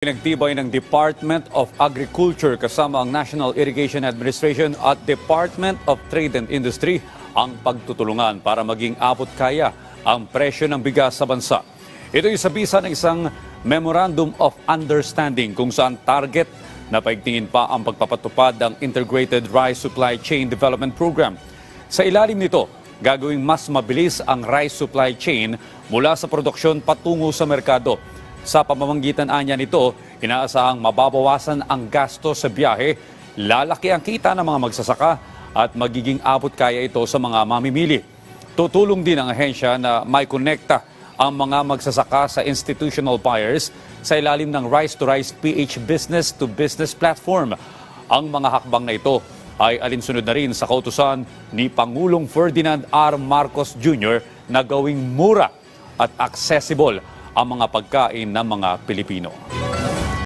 Pinagtibay ng Department of Agriculture kasama ang National Irrigation Administration at Department of Trade and Industry ang pagtutulungan para maging abot kaya ang presyo ng bigas sa bansa. Ito ay sa bisa ng isang Memorandum of Understanding kung saan target na paigtingin pa ang pagpapatupad ng Integrated Rice Supply Chain Development Program. Sa ilalim nito, gagawing mas mabilis ang rice supply chain mula sa produksyon patungo sa merkado. Sa pamamagitan anya nito, inaasahang mababawasan ang gasto sa biyahe, lalaki ang kita ng mga magsasaka at magiging abot kaya ito sa mga mamimili. Tutulong din ang ahensya na may konekta ang mga magsasaka sa institutional buyers sa ilalim ng Rice to Rice PH Business to Business Platform. Ang mga hakbang na ito ay alinsunod na rin sa kautusan ni Pangulong Ferdinand R. Marcos Jr. na gawing mura at accessible ang mga pagkain ng mga Pilipino.